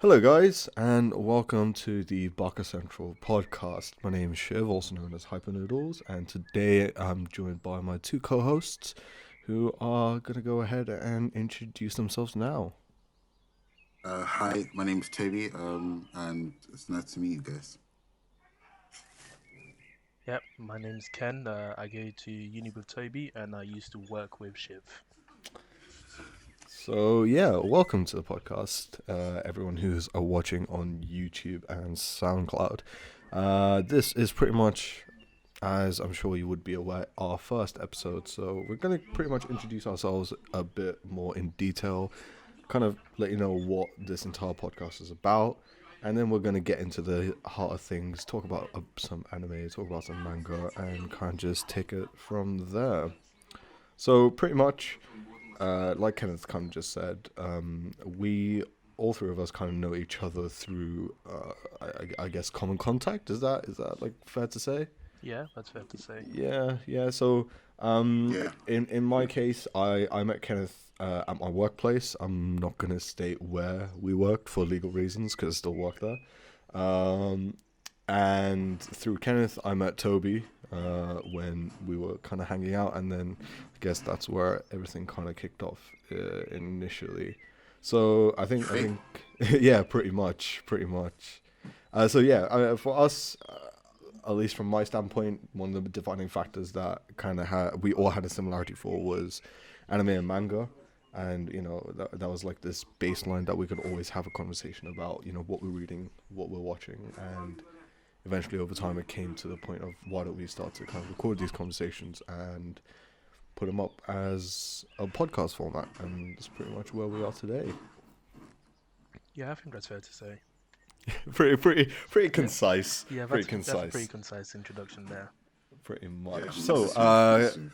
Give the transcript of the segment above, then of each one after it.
Hello, guys, and welcome to the Baka Central Podcast. My name is Shiv, also known as HyperNoodlez, and today I'm joined by my two co hosts who are going to go ahead and introduce themselves now. Hi, my name's Toby, and it's nice to meet you guys. Yep, my name's Ken. I go to uni with Toby and I used to work with Shiv. So, yeah, welcome to the podcast, everyone who's watching on YouTube and SoundCloud. This is pretty much, as I'm sure you would be aware, our first episode, so we're going to pretty much introduce ourselves a bit more in detail, kind of let you know what this entire podcast is about, and then we're going to get into the heart of things, talk about some anime, talk about some manga, and kind of just take it from there. So pretty much, like Kenneth kind of just said, we all three of us kind of know each other through, I guess, common contact. Is that like fair to say? Yeah, that's fair to say. Yeah, yeah. So, Yeah, in my case, I met Kenneth at my workplace. I'm not gonna state where we worked for legal reasons because I still work there. Um, and through Kenneth, I met Toby when we were kind of hanging out, and then I guess that's where everything kind of kicked off initially. So I fate. think, yeah, pretty much. So yeah, for us, at least from my standpoint, one of the defining factors that kind of we all had a similarity for was anime and manga, and that was like this baseline that we could always have a conversation about, what we're reading, what we're watching, and eventually over time it came to the point of why don't we start to kind of record these conversations and put them up as a podcast format, and that's pretty much where we are today. Yeah, I think that's fair to say. Pretty Yeah, concise, yeah, pretty that's a pretty concise, concise introduction there. pretty Yeah, much. nice and smooth, nice and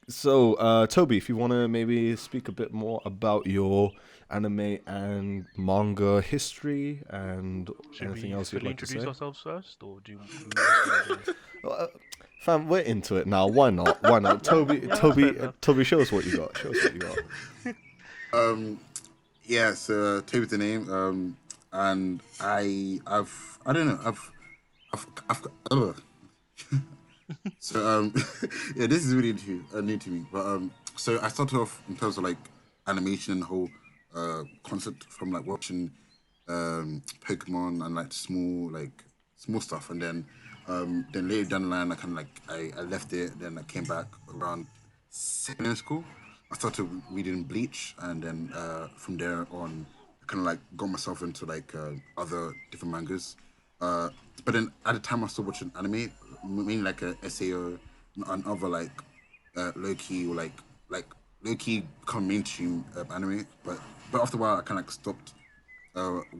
smooth. Toby, if you want to maybe speak a bit more about your anime and manga history and Should anything we else you'd fully like to introduce say. ourselves first, or do we just want to go? Uh, Fam, we're into it now. Why not? Why not? Yeah, yeah, that's fair enough. Toby, show us what you got. Show us what you got. Um, yeah, so Toby's the name, and I don't know, I've got, yeah, this is really new to me, but so I started off in terms of like animation and the whole concept from like watching Pokemon and like small stuff, and then later down the line, I kind of like I left it. Then I came back around secondary school. I started reading Bleach, and then from there on, I kind of like got myself into like other different mangas. Uh, but then at the time, I was still watching anime, mainly like a SAO and other like low key or like low key become mainstream anime. But after a while, I kind of like stopped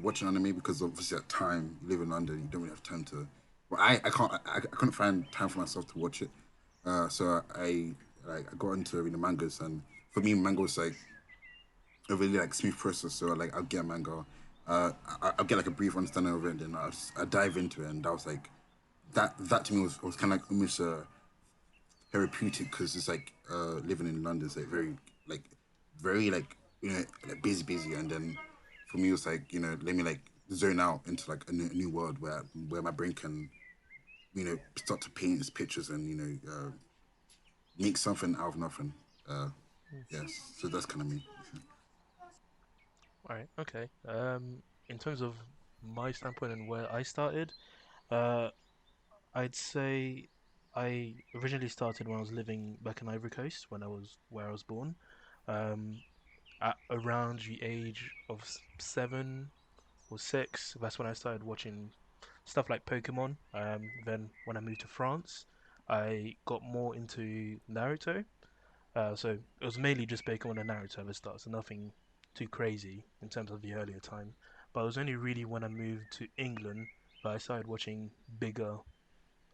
watching anime because obviously at time you live in London, you don't really have time to. Well, I couldn't find time for myself to watch it. So I got into reading mangas, and for me, manga was like a really like smooth process. So like I'll get a manga, I'll get like a brief understanding of it, and then I dive into it, and that was like that to me was kind of like almost therapeutic because it's like living in London is like like very like like busy, and then for me it was like let me like zone out into like a new world where my brain can start to paint its pictures and make something out of nothing. Uh, yes, so that's kind of me. All right, okay. In terms of my standpoint and where I started, uh, I'd say I originally started when I was living back in Ivory Coast, when I was where I was born. Um, at around the age of 7 or 6, that's when I started watching stuff like Pokemon. Then when I moved to France, I got more into Naruto. So it was mainly just Pokemon and Naruto at the start, so nothing too crazy in terms of the earlier time. But it was only really when I moved to England that I started watching bigger.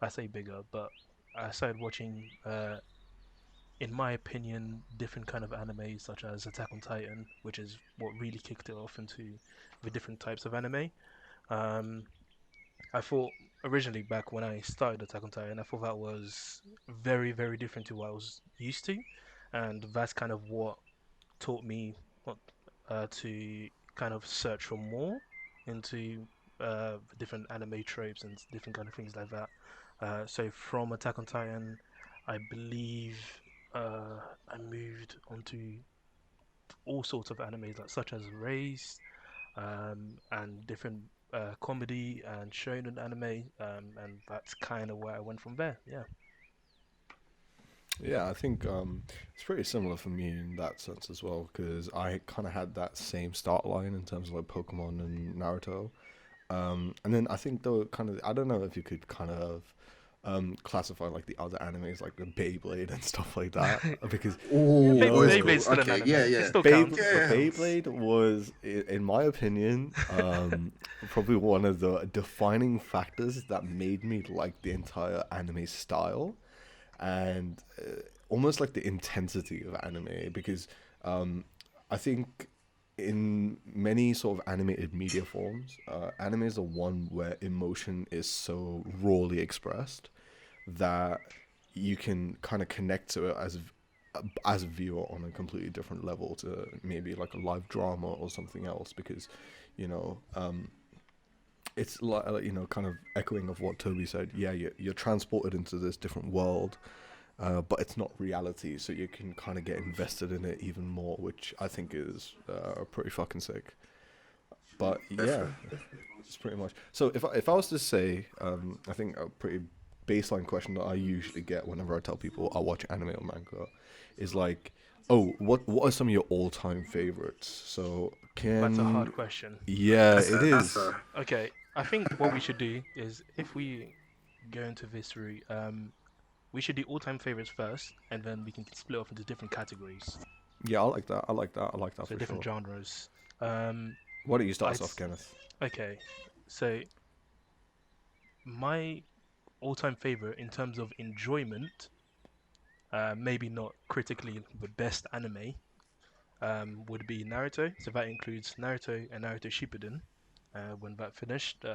I say bigger, but I started watching in my opinion, different kind of anime such as Attack on Titan, which is what really kicked it off into the different types of anime. Um, I thought originally back when I started Attack on Titan, I thought that was very, very different to what I was used to, and that's kind of what taught me what, to kind of search for more. into different anime tropes and different kind of things like that. So from Attack on Titan, I believe I moved onto all sorts of animes, like such as Race, and different comedy and shonen anime, and that's kind of where I went from there. Yeah. Yeah, I think it's pretty similar for me in that sense as well, because I kind of had that same start line in terms of like Pokemon and Naruto. And then I think though, kind of, I don't know if you could kind of classify like the other animes like the Beyblade and stuff like that, because Oh, Yeah, boys, cool. Beyblade's still an Okay, anime. yeah, It yeah. still counts. Yeah. Beyblade was, in my opinion, probably one of the defining factors that made me like the entire anime style and almost like the intensity of anime, because I think in many sort of animated media forms, anime is the one where emotion is so rawly expressed that you can kind of connect to it as a viewer on a completely different level to maybe like a live drama or something else, because you know it's like kind of echoing of what Toby said. Yeah, you're transported into this different world, but it's not reality, so you can kind of get invested in it even more, which I think is pretty fucking sick. But yeah, it's pretty much. So if I was to say, I think a pretty baseline question that I usually get whenever I tell people I watch anime or manga is like, oh, what are some of your all-time favorites? So That's a hard can question. yeah, That's it a, that's is. a, Okay, I think what we should do is if we go into this route, we should do all-time favorites first, and then we can split off into different categories, Yeah, I like that. I like that. I like that so for different sure. genres. Um, Why don't you start us I'd off, Kenneth? okay, so my all-time favorite in terms of enjoyment, maybe not critically the best anime, would be Naruto. So that includes Naruto and Naruto Shippuden. When that finished,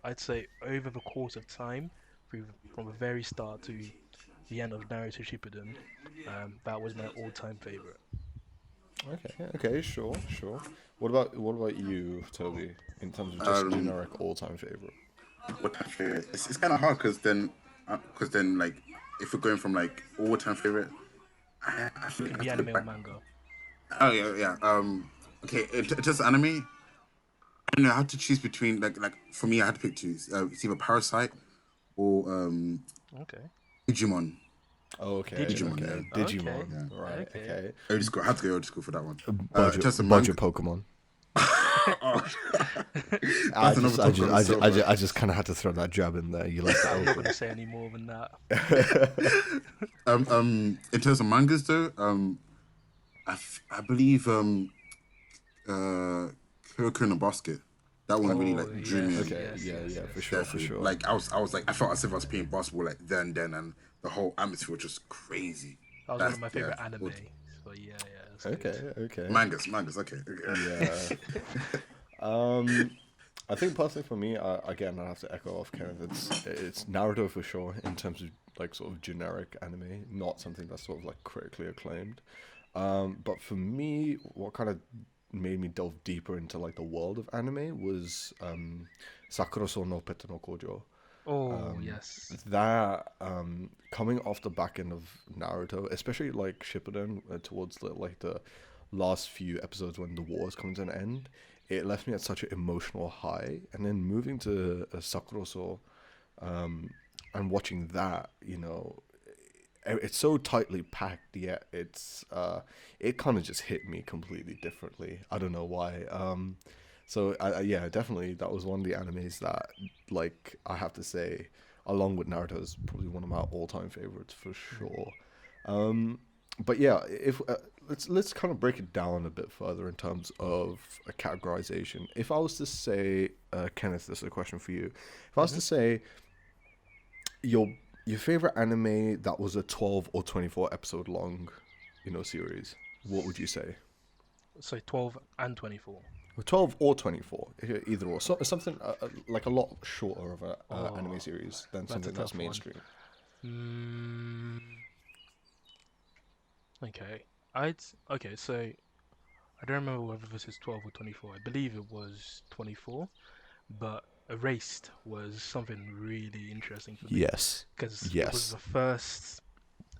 I'd say over the course of time, from the very start to the end of Naruto Shippuden, that was my all-time favorite. Okay, okay, sure. What about you, Toby? In terms of just um, generic all-time favorite? what time favorite? It's kind of hard because then like if we're going from like all time favorite, I It think can I have be to go anime or back. manga. Oh yeah, yeah. Okay, just anime. I don't know. I had to choose between like for me, I had to pick two. It's either Parasite or Okay. Digimon. Okay, Digimon, Digimon. yeah, okay. Okay. Digimon, right? Okay. Okay. old school. I had to go old school for that one. In Budget, terms of budget manga, Pokemon. oh, I that's another just, I topic just, on I just, itself, I man. just, I just kind of had to throw that jab in there. You left it I'm not open. gonna say any more than that. In terms of mangas though, I believe uh, Kuroko in a Basket. That one really Oh like drew me yes, in. Okay, yes, yeah, yes, yeah, for yes. sure, for Definitely. sure. Like I was like I felt as if I was playing basketball like then and the whole atmosphere was just crazy. That was one That's of my yeah. favorite anime. So yeah, that's good. Okay, okay. Mangas. Okay. Yeah. I think personally for me, again, I have to echo off Kenneth. It's Naruto for sure in terms of like sort of generic anime, not something that's sort of like critically acclaimed. But for me, what kind of made me delve deeper into like the world of anime was Sakura no Peta no Kojo. Oh yes. That coming off the back end of Naruto, especially like Shippuden towards the last few episodes when the war is coming to an end, it left me at such an emotional high. And then moving to Sakuroso, and watching that, it's so tightly packed, yet it kind of just hit me completely differently. I don't know why. So yeah, definitely that was one of the animes that, like, I have to say, along with Naruto, is probably one of my all-time favorites for sure. But yeah, if let's kind of break it down a bit further in terms of a categorization. If I was to say, Kenneth, this is a question for you. If I was Hmm. to say your your favorite anime that was a 12 or 24 episode long, series, what would you say? So 12 and 24. 12 or 24, either or. So, something like a lot shorter of a anime Oh, series than that's a something that's tough one. mainstream. Mm, okay. I'd okay. So I don't remember whether this is 12 or 24. I believe it was 24, but Erased was something really interesting for me Yes. because it was Yes. the first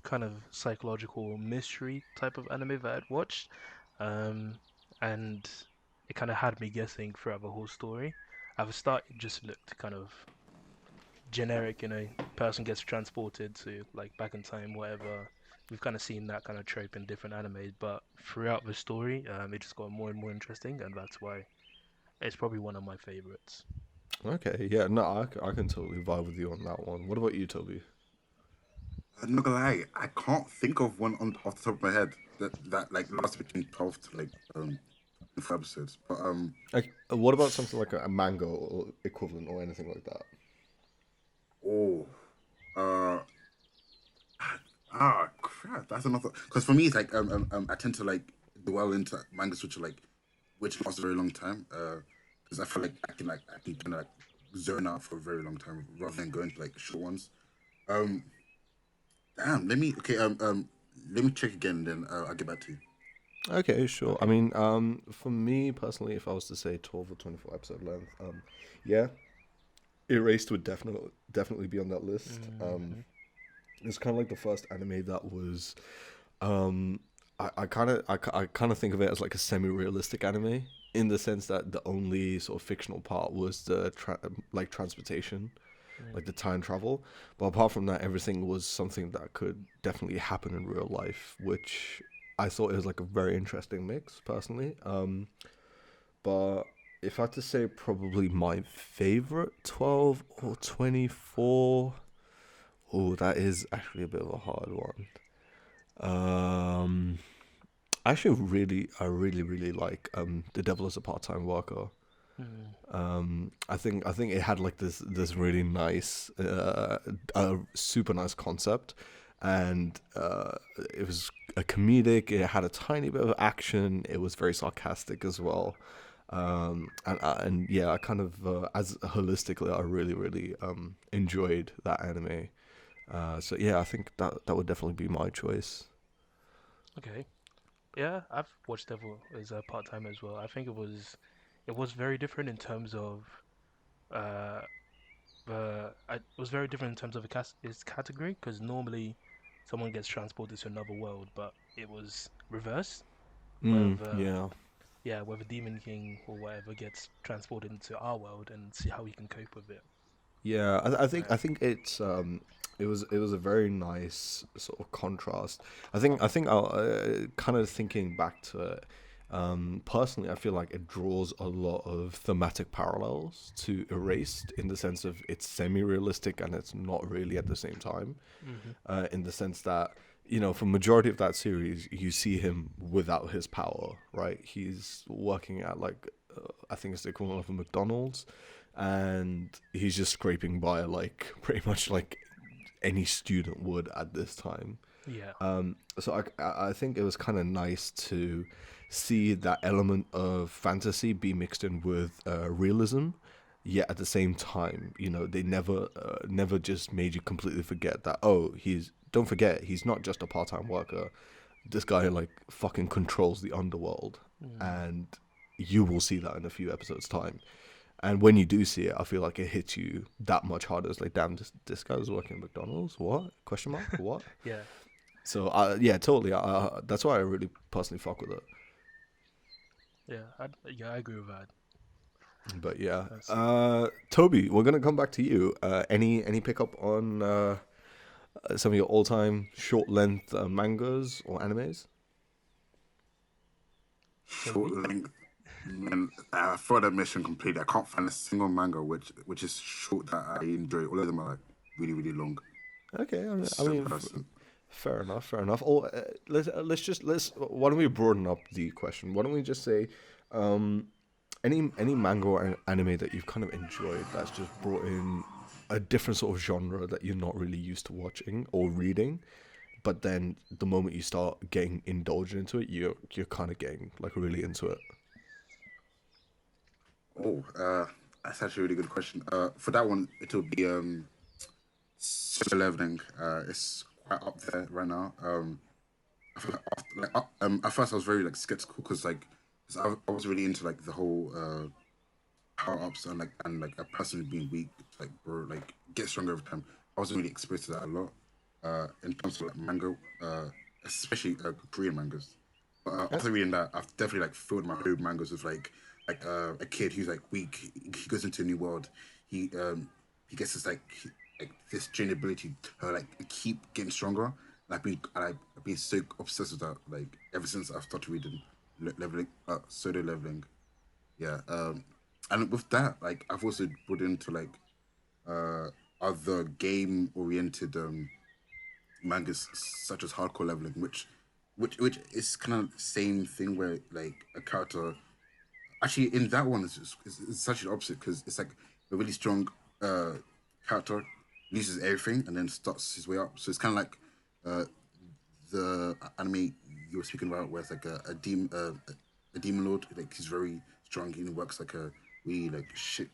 kind of psychological mystery type of anime that I'd watched, um, and it kind of had me guessing throughout the whole story. At the start, it just looked kind of generic, person gets transported to like back in time, whatever. We've kind of seen that kind of trope in different animes, but throughout the story, it just got more and more interesting, and that's why it's probably one of my favorites. Okay. Yeah. No, I can totally vibe with you on that one. What about you, Toby? I'm not gonna lie, I can't think of one on off the top of my head that like lasts between 12 to like 4 episodes. But Like, what about something like a manga or equivalent or anything like that? oh, uh, crap, that's another. Because for me, it's like I tend to like dwell into mangas which are like which last a very long time. Because I feel like I can kind of like zone out for a very long time rather than going to like short ones. Um, damn. Let me check again. Then I'll get back to you. Okay, sure. I Okay. mean, for me personally, if I was to say 12 or 24 episode length, yeah, Erased would definitely be on that list. Hmm. It's kind of like the first anime that was, um, I kind of think of it as like a semi-realistic anime in the sense that the only sort of fictional part was the like transportation, Mm. like the time travel. But apart from that, everything was something that could definitely happen in real life, which I thought it was like a very interesting mix personally. But if I had to say probably my favorite 12 or 24, oh, that is actually a bit of a hard one. Um, I really like The Devil is a Part-Time Worker. Mm. I think it had like this really nice, super nice concept, and it was a comedic. It had a tiny bit of action. It was very sarcastic as well, and yeah, I kind of as holistically, I really enjoyed that anime. So yeah, I think that would definitely be my choice. Okay. Yeah, I've watched Devil as a part time as well. I think it was very different in terms of uh it was very different in terms of its category because normally someone gets transported to another world, but it was reversed where the Yeah. yeah where the Demon King or whatever gets transported into our world and see how he can cope with it. Yeah, I Right. think it was a very nice sort of contrast. I think I'll kind of thinking back to it. Personally, I feel like it draws a lot of thematic parallels to Erased in the sense of it's semi-realistic and it's not really at the same time. Mm-hmm. In the sense that for majority of that series, you see him without his power, right? He's working at like I think it's the equivalent of a McDonald's, and he's just scraping by like pretty much like any student would at this time. Yeah. So I think it was kind of nice to see that element of fantasy be mixed in with realism. Yet at the same time, they never just made you completely forget that. Oh, he's don't forget he's not just a part-time worker. This guy like fucking controls the underworld, Mm. and you will see that in a few episodes time. And when you do see it, I feel like it hits you that much harder. It's like, damn, this guy was working at McDonald's. What? Question mark? What? Yeah. So, yeah, totally. That's why I really personally fuck with it. Yeah, I agree with that. But yeah, That's Toby, we're gonna come back to you. Any pickup on some of your all time short length mangas or animes? Short Toby. length. Man, I thought that mission completely. I can't find a single manga which is short that I enjoy. All of them are like really long. Okay, I So mean, person. fair enough, fair enough. Or let's why don't we broaden up the question? Why don't we just say, um, any manga or anime that you've kind of enjoyed that's just brought in a different sort of genre that you're not really used to watching or reading, but then the moment you start getting indulged into it, you're kind of getting like really into it. Oh, that's actually a really good question. For that one, it'll be Solo Leveling. It's quite up there right now. I feel like at first I was very like skeptical because like 'Cause I was really into like the whole power ups and like a person being weak, like bro, like get stronger over time. I wasn't really exposed to that a lot. In terms of like manga, especially Korean mangas. But Uh, after reading that, I've definitely like filled my head with mangas with a kid who's like weak. He goes into a new world. He gets like this giant ability to like keep getting stronger. I've been so obsessed with that like ever since I've started reading leveling solo leveling. Yeah. And with that, like I've also put into like uh other game oriented mangas such as hardcore leveling, which is kind of the same thing where like a character actually in that one it's such an opposite because it's like a really strong uh character loses everything and then starts his way up. So it's kind of like uh the anime you were speaking about, where it's like a demon lord. Like he's very strong. He works like a really like shit,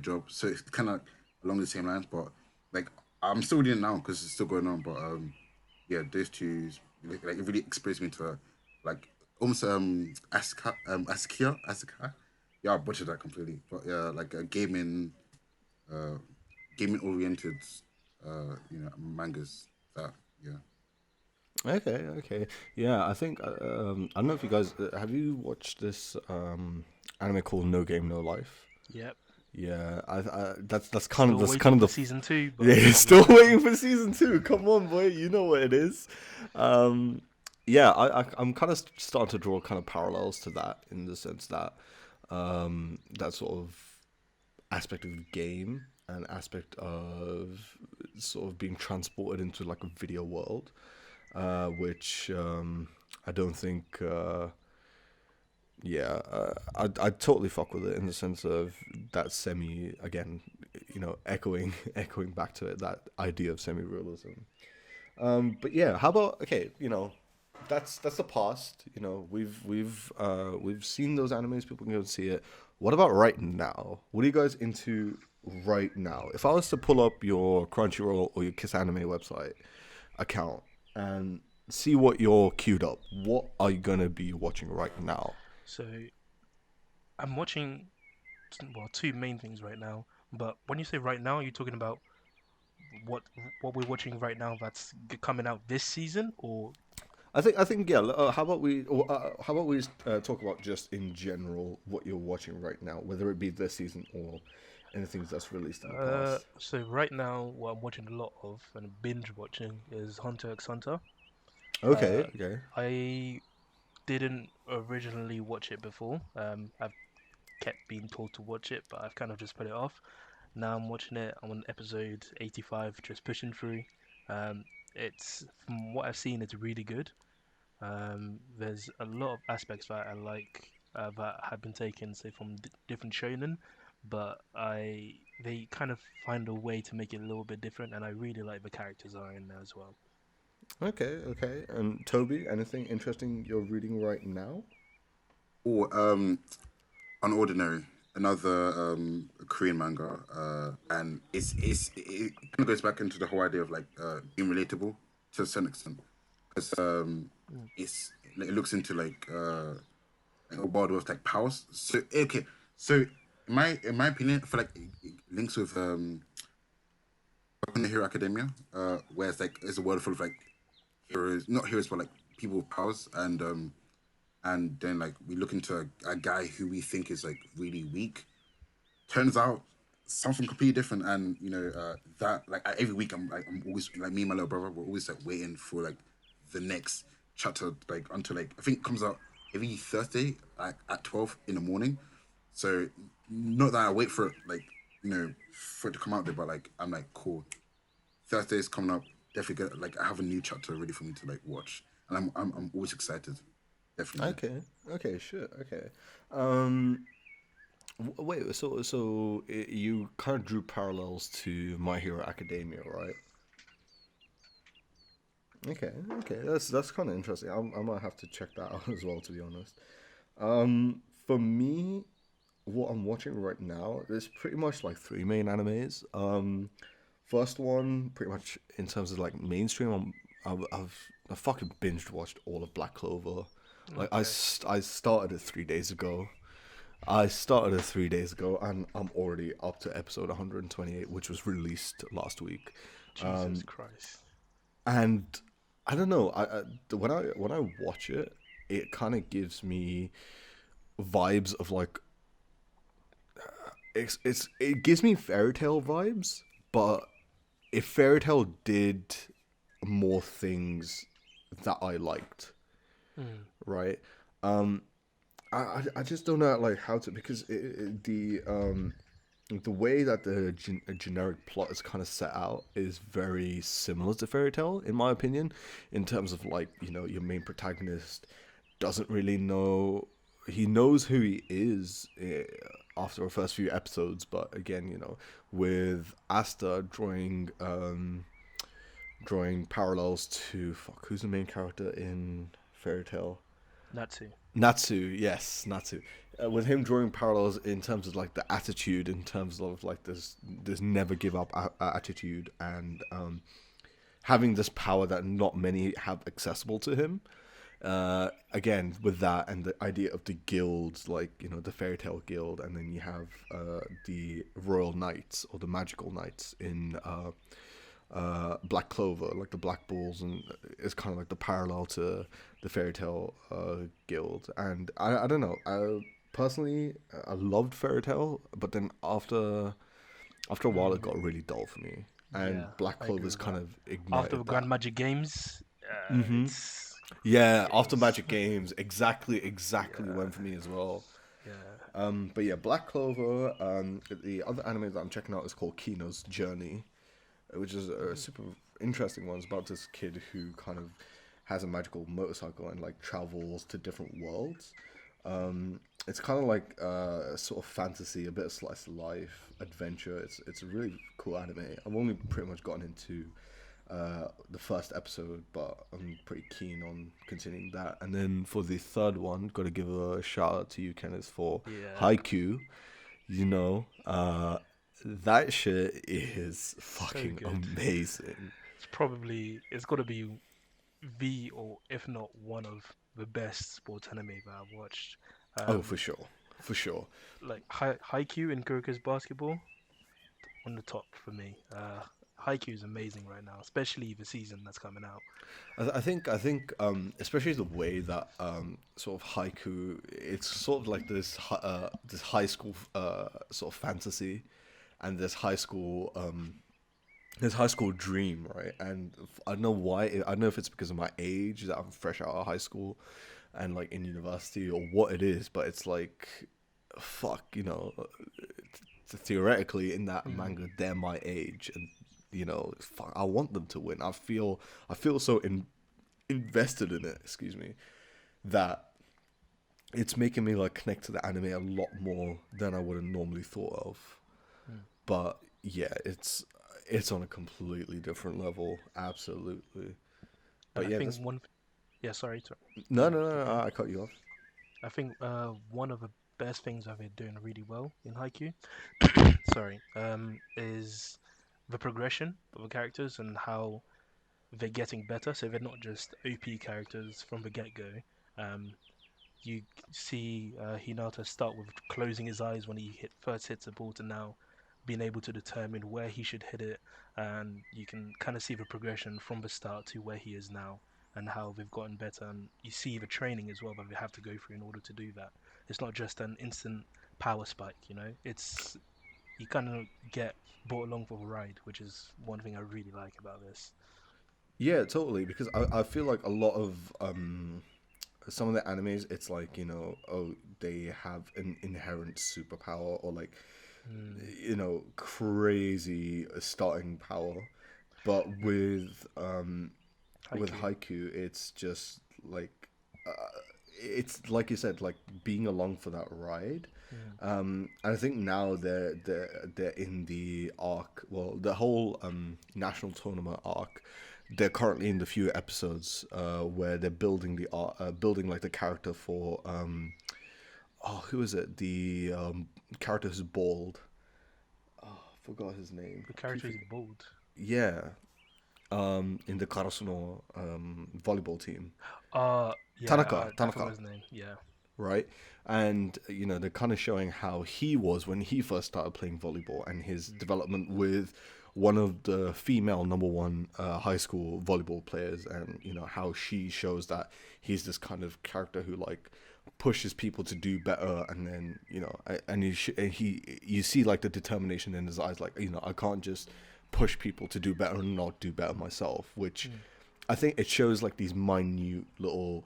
job. So it's kind of along the same lines, but like I'm still doing it now because it's still going on. But yeah, those two like it really exposed me to like almost Asuka. Yeah, I butchered that completely. But yeah, like a uh gaming oriented mangas that yeah. Okay, okay, yeah. I think I don't know if you guys have you watched this anime called No Game No Life. Yep. Yeah, that's kind of Still that's kind waiting of for the season two, but yeah. I'm Still excited. waiting for season two. Come on, boy, you know what it is. Um, yeah, I'm kind of starting to draw kind of parallels to that in the sense that that sort of aspect of the game and aspect of sort of being transported into like a video world, which I don't think. Yeah, I totally fuck with it in the sense of that semi again, echoing back to it, that idea of semi realism. But yeah, how about okay, that's the past. We've seen those animes. People can go and see it. What about right now? What are you guys into right now? If I was to pull up your Crunchyroll or your Kiss Anime website account and see what you're queued up, what are you gonna be watching right now? So I'm watching well two main things right now. But when you say right now, you're talking about what what we're watching right now that's coming out this season, or I think yeah. How about we talk about just in general what you're watching right now, whether it be this season or anything that's released in the past. so right now what I'm watching a lot of and binge watching is Hunter x Hunter. Uh, Okay, okay. I didn't originally watch it before. I've kept being told to watch it, but I've kind of just put it off. Now I'm watching it. I'm on episode 85, just pushing through. Um, it's from what I've seen, it's really good. There's a lot of aspects that I like that have been taken, say, from different shonen, but they kind of find a way to make it a little bit different, and I really like the characters are in there as well. Okay, okay. And Toby, anything interesting you're reading right now? Or Unordinary, another Korean manga, and it kind of goes back into the whole idea of like being relatable to a certain extent, because Mm. it looks into like a world with like powers. So okay, so in my opinion, I feel like it links with the Hero Academia, where it's like it's a world full of like heroes, not heroes, but like people with powers, and then like we look into a guy who we think is like really weak. Turns out something completely different, and that like every week I'm always like me and my little brother we're always like waiting for like the next chapter, like until like I think it comes out every Thursday like at 12 in the morning. So not that I wait for it like for it to come out there, but like I'm like cool. Thursday's coming up. Definitely get like I have a new chapter ready for me to like watch, and I'm always excited. Definitely. Okay, okay, sure, okay. Um, Wait, so you kind of drew parallels to My Hero Academia, right? Okay, okay, that's kind of interesting. I might have to check that out as well, to be honest. For me, what I'm watching right now, there's pretty much like three main animes. First one, pretty much in terms of like mainstream, I fucking binged watched all of Black Clover. Like Okay. I started it 3 days ago. And I'm already up to episode 128, which was released last week. Jesus Christ. And I don't know. When I watch it, it kind of gives me vibes of like it gives me fairy tale vibes, but if fairy tale did more things that I liked, Mm. right? I just don't know like how to, because the way that the generic plot is kind of set out is very similar to fairy tale in my opinion, in terms of like, your main protagonist doesn't really know. He knows who he is after the first few episodes, but again, with Asta drawing parallels to, fuck, who's the main character in fairy tale? Natsu. Natsu, yes, Natsu. With him drawing parallels in terms of like the attitude, in terms of like this never give up attitude, and having this power that not many have accessible to him. Again, with that and the idea of the guilds, like the fairy tale guild, and then you have the royal knights or the magical knights in Black Clover, like the Black Bulls, and it's kind of like the parallel to the Fairy Tale Guild. And I don't know. Personally, I loved Fairy Tale, but then after a while, it got really dull for me. And Yeah, Black I agree Clover's with kind that. of After ignited the that. Grand Magic Games, Hmm. it's Yeah, it after was Magic Games, exactly yeah, went for me as well. yeah. But yeah, Black Clover. The other anime that I'm checking out is called Kino's Journey, which is a Mm. super interesting one. It's about this kid who kind of has a magical motorcycle and like travels to different worlds. It's kind of like a sort of fantasy, a bit of slice of life, adventure. It's a really cool anime. I've only pretty much gotten into the first episode, but I'm pretty keen on continuing that. And then for the third one, got to give a shout out to you, Kenneth, for Yeah, Haikyuu. That shit is so fucking good. amazing. It's got to be the, or if not one of the best sports anime that I've watched. Oh, for Um, sure, for sure. like Haikyuu and Kuroko's basketball on the top for me. Haikyuu is amazing right now, especially the season that's coming out. I think, especially the way that sort of haiku, it's sort of like this high school sort of fantasy, and this high school dream, right? And I don't know why. I don't know if it's because of my age that I'm fresh out of high school, and like in university, or what it is. But it's like, fuck, theoretically in that Mm. manga, they're my age, and fuck, I want them to win. I feel so invested in it. Excuse me, that it's making me like connect to the anime a lot more than I would have normally thought of. Mm. But yeah, it's on a completely different level, absolutely. And But I yeah, think this yeah, sorry, no, no, keep no, no, going. I cut you off. I think one of the best things that they're doing really well in Haikyuu, sorry, is the progression of the characters and how they're getting better. So they're not just OP characters from the get-go. Um, you see Hinata start with closing his eyes when he first hits a ball to now being able to determine where he should hit it, and you can kind of see the progression from the start to where he is now and how they've gotten better, and you see the training as well that they have to go through in order to do that. It's not just an instant power spike, it's you kind of get brought along for the ride, which is one thing I really like about this. Yeah, totally. Because I feel like a lot of some of the animes, it's like oh, they have an inherent superpower, or like Mm, crazy starting power. But with Haikyuu. Haiku, it's just like it's like you said, like being along for that ride. Mm, And I think now they're in the arc. Well, the whole national tournament arc. They're currently in the few episodes where they're building the art, building like the character for oh, who is it? The character who's bald. Oh, I forgot his name. the I keep character is bold. yeah, in the Karasuno volleyball team. Yeah, Tanaka, I forgot Tanaka, his name. Yeah. right? And they're kind of showing how he was when he first started playing volleyball and his development with one of the female number one high school volleyball players, and how she shows that he's this kind of character who like pushes people to do better, and then and he you see like the determination in his eyes, like I can't just push people to do better and not do better myself, which Mm. I think it shows like these minute little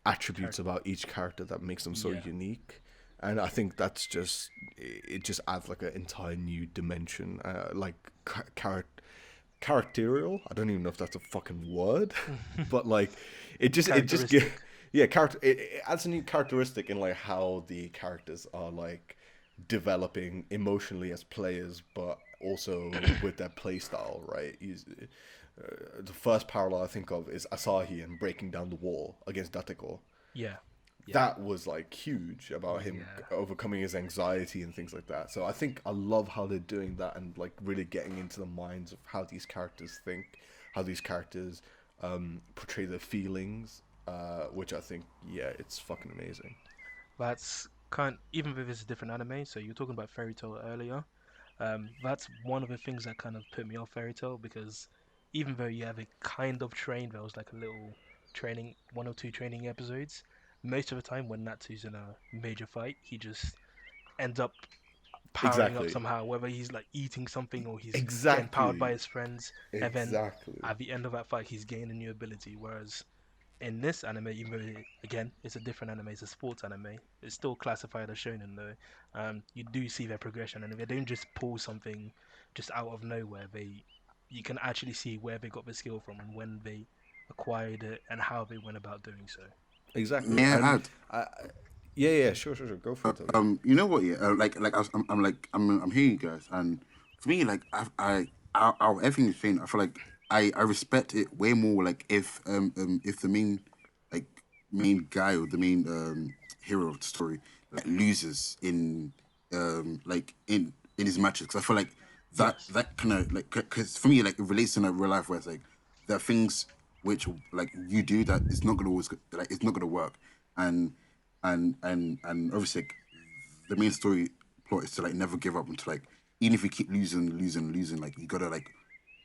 attributes Character. about each character that makes them so Yeah. unique. And I think that's just it just adds like an entire new dimension, like characterial. I don't even know if that's a fucking word, but like it just Characteristic. yeah, character, it adds a new characteristic in like how the characters are like developing emotionally as players, but also with their play style, right? The first parallel I think of is Asahi and breaking down the wall against Dateko. Yeah. Yeah. That was like huge about him Yeah. overcoming his anxiety and things like that. So I think I love how they're doing that and like really getting into the minds of how these characters think, how these characters portray their feelings, which I think, yeah, it's fucking amazing. That's even if it's a different anime. So you were talking about Fairy Tail earlier. That's one of the things that kind of put me off Fairy Tail because even though you have a kind of train, there was like a little training, one or two training episodes. Most of the time, when Natsu's in a major fight, he just ends up powering up Exactly. somehow, whether he's like eating something or he's getting powered by Exactly. his friends, and then Exactly. at the end of that fight, he's gaining a new ability. Whereas in this anime, even though again it's a different anime, it's a sports anime, it's still classified as shonen though. You do see their progression, and if they don't just pull something just out of nowhere, you can actually see where they got the skill from and when they acquired it and how they went about doing so. Exactly. May I And add? I, yeah, sure. Go for it, Toby. You know what? Yeah, I'm hearing you guys, and for me, like everything you're saying, I feel like I respect it way more. Like if the like main guy or the main hero of the story like loses in in his matches, because I feel like Yes. that kind of like because for me like it relates to like real life where it's like there are things which like you do that it's not gonna always like it's not gonna work, and and obviously like, the main story plot is to like never give up until like even if you keep losing, like you gotta like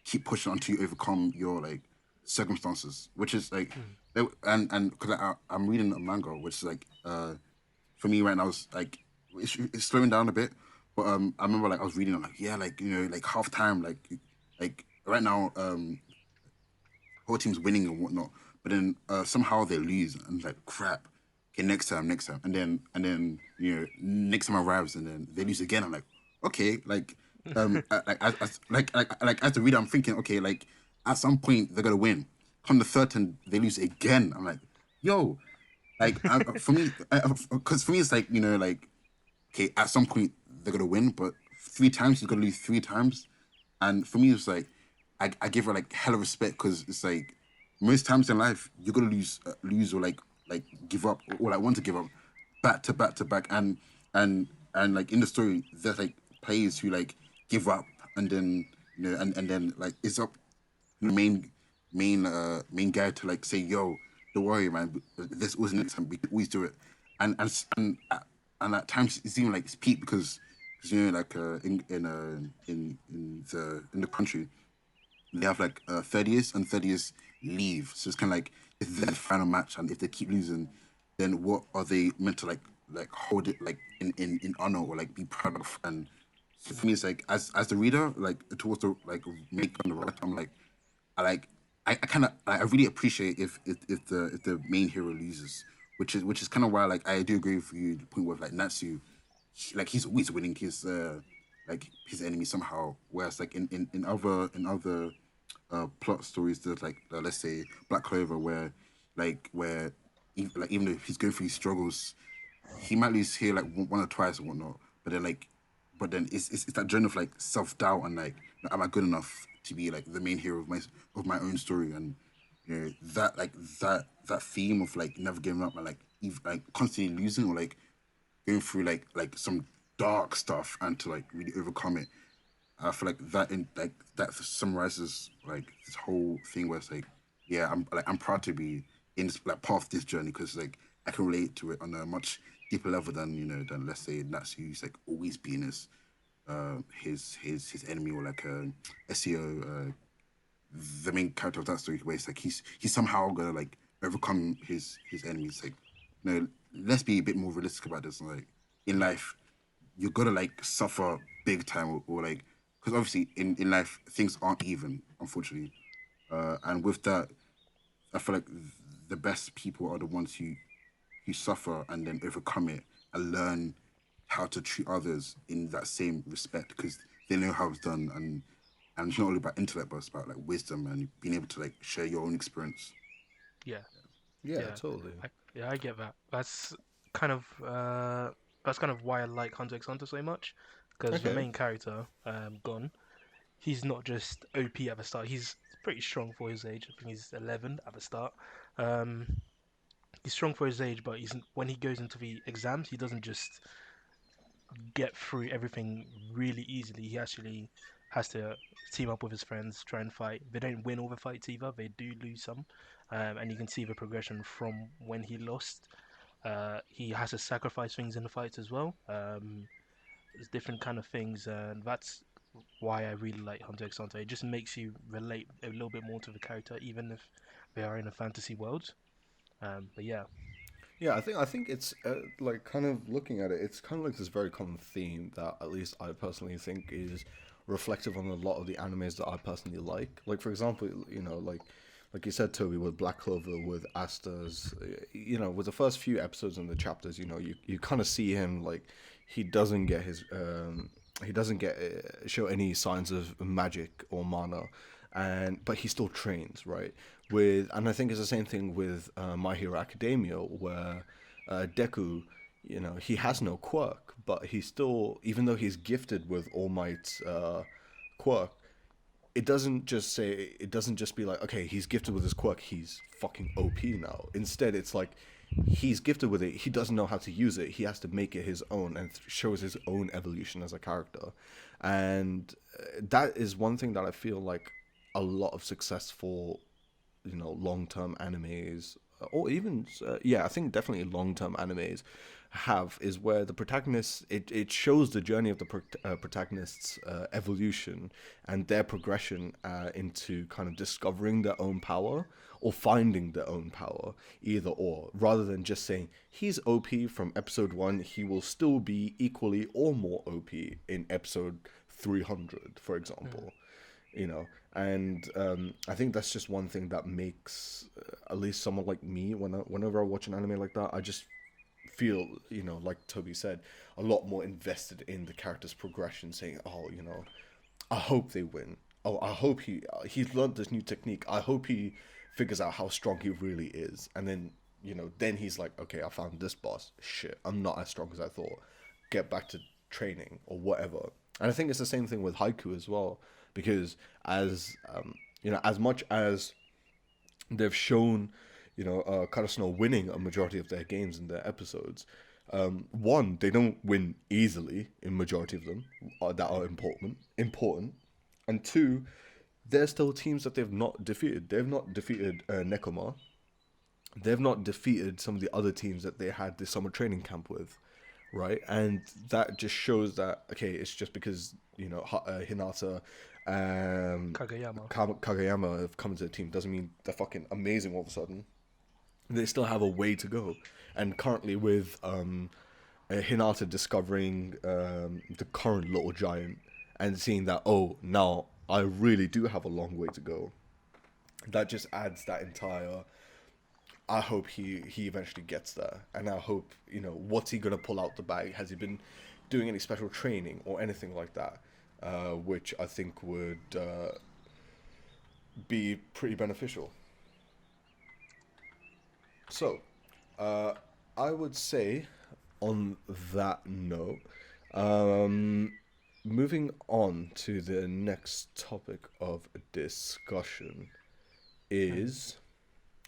keep pushing until you overcome your like circumstances, which is like Mm. and because I'm reading a manga which is like for me right now it's like it's slowing down a bit, but I remember like I was reading I'm like yeah like like half time like right now whole team's winning and whatnot, but then somehow they lose and like crap. Okay, next time, and then next time arrives and then they lose again. I'm like, okay, like as the reader, I'm thinking, okay, like at some point they're gonna win. Come the third and they lose again. I'm like, yo, like for me, because for me it's like like okay, at some point they're gonna win, but three times you're gonna lose three times, and for me it's like I give her like hella respect because it's like most times in life you're gonna lose or like give up or like want to give up back to back to back, and like in the story there's like players who like give up and then and then like it's up the main guy to like say yo don't worry man this was next time we can always do it, and at times it's even like it's peak because like in the country they have like 30th and 30th leave, so it's kind of like it's their final match, and if they keep losing, then what are they meant to like hold it like in honor or like be proud of? And so for me, it's like as the reader, like towards the like make on the right, I'm like I kind of I really appreciate if the main hero loses, which is kind of why like I do agree with you the point where like Natsu, like he's always winning his like his enemy somehow, whereas like in other plot stories there's like let's say Black Clover where even if he's going through his struggles he might lose here like one or twice or whatnot, but then like but then it's that journey of like self doubt and like am I good enough to be like the main hero of my own story, and that like that theme of like never giving up and like even like constantly losing or like going through like some dark stuff and to like really overcome it. I feel like that summarizes like this whole thing where it's like, yeah, I'm proud to be in this, like part of this journey because like I can relate to it on a much deeper level than than let's say Natsu's like always being his enemy or like SEO the main character of that story where it's like he's somehow gonna like overcome his enemies. Like, let's be a bit more realistic about this. Like in life, you're gonna like suffer big time or like because obviously in life things aren't even, unfortunately. And with that, I feel like the best people are the ones who suffer and then overcome it and learn how to treat others in that same respect because they know how it's done and it's not only about intellect but it's about like wisdom and being able to like share your own experience. Yeah, Yeah, yeah, totally. I get that. Kind of that's kind of why I like Hunter x Hunter so much, because the Okay. main character, Gon, he's not just OP at the start. He's pretty strong for his age. I think he's 11 at the start. Um, he's strong for his age, but he's when he goes into the exams, he doesn't just get through everything really easily. He actually has to team up with his friends, try and fight. They don't win all the fights either. They do lose some, and you can see the progression from when he lost. He has to sacrifice things in the fights as well. There's different kind of things, and that's why I really like Hunter x Hunter. It just makes you relate a little bit more to the character, even if they are in a fantasy world. But yeah, Yeah, I think it's like kind of looking at it, it's kind of like this very common theme that at least I personally think is reflective on a lot of the animes that I personally like. Like for example, like you said, Toby, with Black Clover, with Asta's, with the first few episodes and the chapters, you kind of see him like he doesn't get his he doesn't get show any signs of magic or mana, and but he still trains, right? And I think it's the same thing with My Hero Academia, where Deku, he has no quirk, but he still, even though he's gifted with All Might's quirk, it doesn't just be like, okay, he's gifted with his quirk, he's fucking OP now. Instead, it's like he's gifted with it, he doesn't know how to use it, he has to make it his own and shows his own evolution as a character. And that is one thing that I feel like a lot of successful, long-term animes, or even yeah, I think definitely long-term animes have, is where the protagonist, it shows the journey of the protagonist's evolution and their progression into kind of discovering their own power or finding their own power, either or, rather than just saying he's OP from episode 1, he will still be equally or more OP in episode 300, for example. And I think that's just one thing that makes at least someone like me, whenever I watch an anime like that, I just feel, like Toby said, a lot more invested in the character's progression, saying, oh, I hope they win. Oh, I hope he's learned this new technique. I hope he figures out how strong he really is. And then, then he's like, okay, I found this boss. Shit, I'm not as strong as I thought. Get back to training or whatever. And I think it's the same thing with Haiku as well, because as much as they've shown, Karasuno winning a majority of their games in their episodes, one, they don't win easily in majority of them that are important, and two, there's still teams that they've not defeated. They've not defeated Nekoma. They've not defeated some of the other teams that they had this summer training camp with, right? And that just shows that, okay, it's just because Hinata, Kageyama. Kageyama have come into the team doesn't mean they're fucking amazing all of a sudden. They still have a way to go. And currently with Hinata discovering the current little giant and seeing that, oh, now I really do have a long way to go, that just adds that entire, I hope he eventually gets there. And I hope, what's he going to pull out the bag? Has he been doing any special training or anything like that? Which I think would be pretty beneficial. So, I would say on that note, moving on to the next topic of discussion is,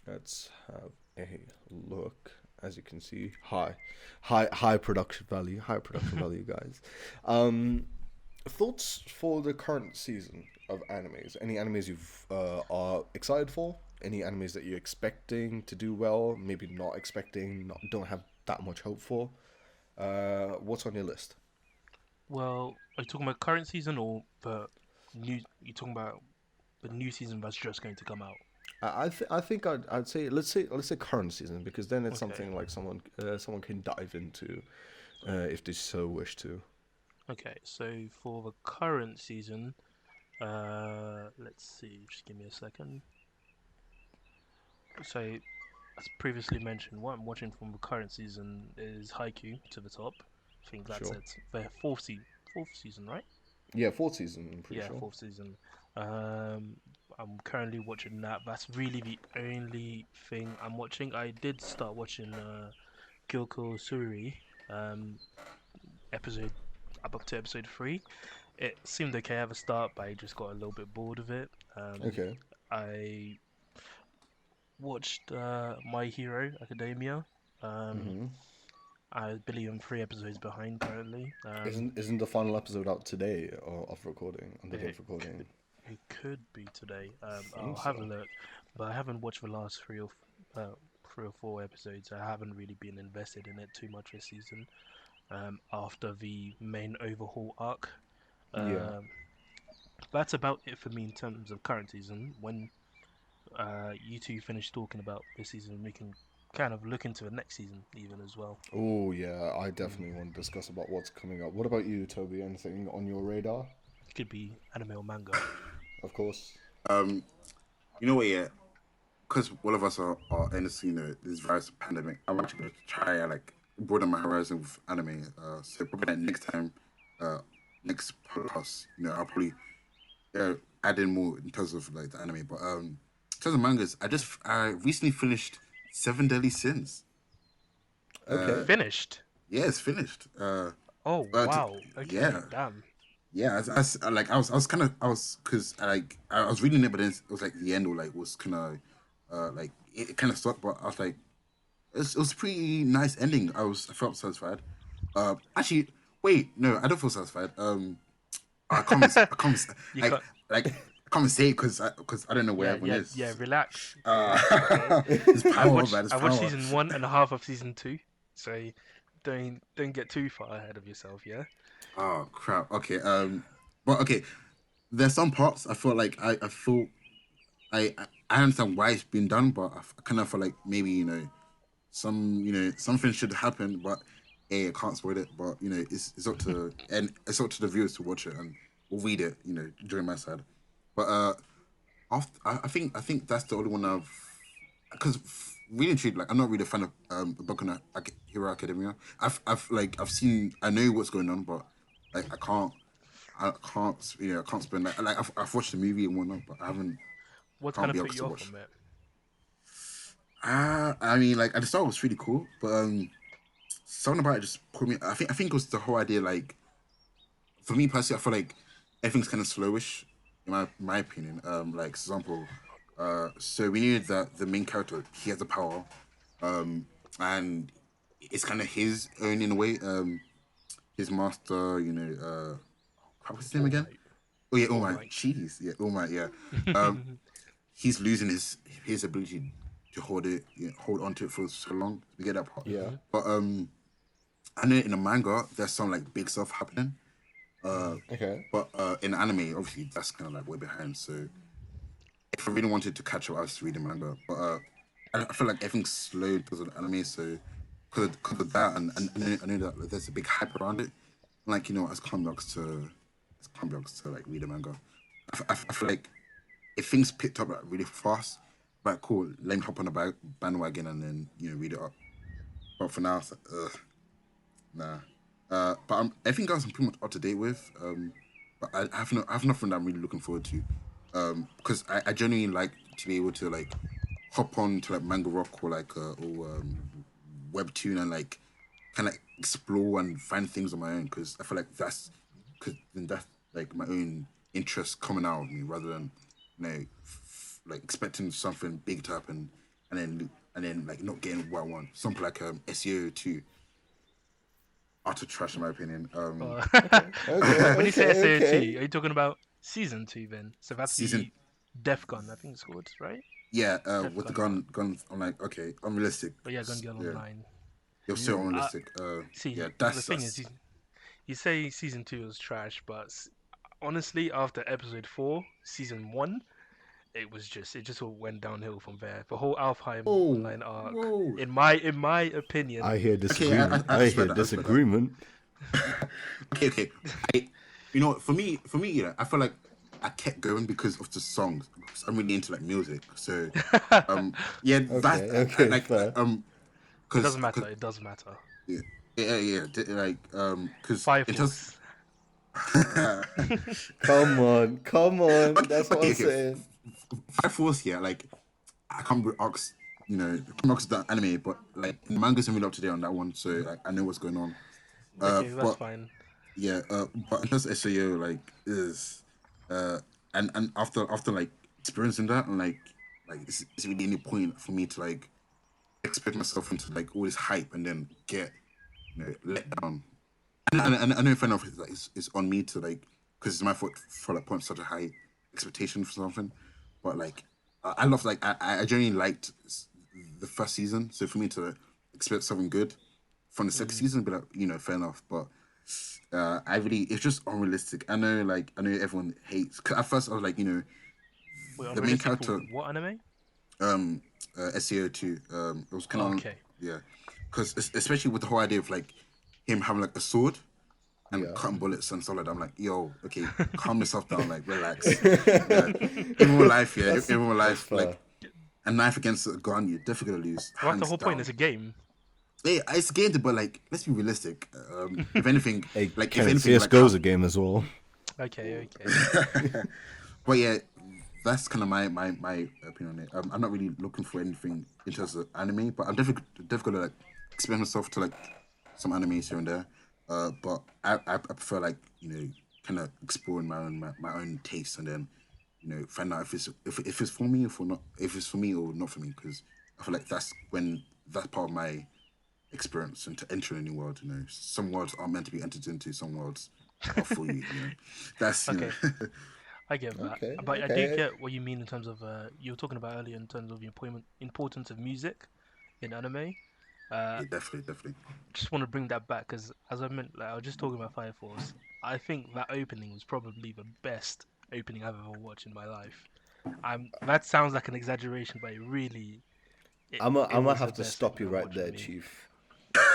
let's have a look. As you can see, high production value, guys. Thoughts for the current season of animes? Any animes you've are excited for? Any animes that you're expecting to do well? Maybe not expecting, don't have that much hope for. What's on your list? Well, are you talking about current season or the new? You talking about the new season that's just going to come out? I think I'd say let's say current season, because then it's Okay. something like someone can dive into if they so wish to. Okay. So for the current season, let's see. Just give me a second. So, as previously mentioned, what I'm watching from the current season is Haikyuu to the top. I think that's Sure. it. The fourth season, right? Yeah, fourth season. I'm pretty Yeah, sure. fourth season. Um, I'm currently watching that. That's really the only thing I'm watching. I did start watching Gyoko Sururi, um, episode up to episode 3. It seemed okay at the start, but I just got a little bit bored of it. Okay. I watched My Hero Academia. Um, Mm-hmm. I believe I'm 3 episodes behind currently. Isn't the final episode out today or of recording on the day It of recording? it could be today. I I'll think have a so. look, but I haven't watched the last 3 or 4 episodes. I haven't really been invested in it too much this season. After the main overhaul arc, Yeah. um, that's about it for me in terms of current season. When you two finish talking about this season, we can kind of look into the next season even as well. Oh yeah, I Mm. definitely want to discuss about what's coming up. What about you, Toby? Anything on your radar? It could be anime or manga. Of course. Um, you know what? Yeah, because all of us are in this, this virus pandemic. I'm actually going to try like broaden my horizon with anime. So probably like, next time, uh, next podcast, I'll probably add in more in terms of like the anime. But in terms of mangas, I recently finished Seven Deadly Sins. You Okay. finished? Yeah, it's finished. Oh But wow. Okay, yeah, damn. yeah. I was kind of, because I was reading it, but then it was like the end, or like was kind of, like it kind of stopped. But I was like, it was a pretty nice ending. I felt satisfied. Actually, wait, no, I don't feel satisfied. I can't, You like, can't. I can't say it because I don't know where Yeah, everyone yeah, yeah. is. Relax, Uh, relax. Okay. there's power, man. There's I watched power. season 1.5 of season 2, so don't get too far ahead of yourself. Yeah. Oh crap. Okay. But okay. There's some parts I feel like I feel I understand why it's been done, but I kind of feel like maybe something should happen, but I can't spoil it. But it's up to, and it's up to the viewers to watch it, and we'll read it, during my side. But after, I think that's the only one because really and truly, like I'm not really a fan of Baka Hero Academia. I've seen, I know what's going on, but like I can't spend like I've watched the movie and whatnot, but What kind can't of be able put to you off watch. from it? I mean, like at the start it was really cool, but something about it just put me. I think it was the whole idea. Like for me personally, I feel like everything's kind of slowish, in my opinion. Like for example, so we knew that the main character, he has the power, and it's kind of his own in a way. His master, what's his name All again? right, Oh yeah, oh all my, right. jeez, yeah, oh my, yeah. He's losing his ability to hold on to it for so long. We get that part, Yeah. but I know in the manga there's some like big stuff happening. Okay. But in anime, obviously that's kind of like way behind. So if I really wanted to catch up, I was just reading manga. But I feel like everything's slowed because of the anime. So because of that, and I know that like, there's a big hype around it. Like as comic books to like read a manga. I feel like if things picked up like really fast, like cool, let me hop on the bandwagon and then read it up. But for now, it's like, ugh, nah. But everything else I'm pretty much up to date with. But I have nothing that I'm really looking forward to. Because I genuinely like to be able to like hop on to like Manga Rock or like Webtoon and like kind of explore and find things on my own. Because I feel like that's like my own interest coming out of me rather than like expecting something big to happen and then like not getting what I want. Something like SEO too. utter trash in my opinion. When you say SAO2, Okay. are you talking about season 2 then? So that's Season, the Def Gun, I think it's called, right? yeah, Def with the Gun. guns. I'm like, okay, unrealistic. But yeah, Gun Girl Yeah, Online. it was so Uh, unrealistic. See, Yeah, the thing is, you say season 2 was trash, but honestly, after episode 4, season 1, it just all went downhill from there. The whole Alfheim Whoa, online arc, whoa. in my opinion, I hear Okay, disagreement. I I swear hear that. I swear that. disagreement. Okay. I, you know, for me, yeah, I feel like I kept going because of the songs. Because I'm really into like music, so yeah, that's Okay, okay, like fair. it because doesn't matter. It does matter. yeah, like because Fire it just Force. Come on. That's what I'm okay. saying. Fire Force, yeah, like I can't be asked, you know, I can't ask the anime, but like the manga's really up to date on that one, so like I know what's going on. Okay, that's But fine. yeah, but in terms of SAO, like is and after like experiencing that and like it's really any point for me to like expect myself into like all this hype and then get let down. And I know fair enough, like, it's on me to like because it's my fault for like putting such a high expectation for something, but like I love like I genuinely liked the first season, so for me to expect something good from the second season, but fair enough, but. I really, it's just unrealistic. I know everyone hates. Cause at first, I was like, Wait, the main unrealistic for character, what anime? SEO2. It was kind Oh, of, okay. yeah, because especially with the whole idea of like him having like a sword and Yeah. cutting bullets and stuff like that. I'm like, yo, okay, calm yourself down, like relax. Yeah. In real life, yeah, in real That's life, fair. like a knife against a gun, you're definitely gonna lose, Well, that's the hands whole point. down. It's a game. Yeah, it's game, but like, let's be realistic. If anything, Hey, like, if Kenneth, anything, like, CS:GO's a game as well. Okay. but yeah, that's kind of my opinion on it. I'm not really looking for anything in terms of anime, but I'm definitely gonna like expand myself to like some animes here and there. But I prefer like kind of exploring my own tastes and then find out if it's for me or for not if it's for me or not for me because I feel like that's when that's part of my experience and to enter a new world. Some worlds are meant to be entered into, some worlds are for you. That's Okay, I get that, Okay, but I do okay. get what you mean in terms of you were talking about earlier in terms of the importance of music in anime. Uh, yeah, definitely. just want to bring that back because as I meant, like, I was just talking about Fire Force. I think that opening was probably the best opening I've ever watched in my life. That sounds like an exaggeration, but it, I'm it gonna was the have to best thing stop you I've right watched for there, me. Chief.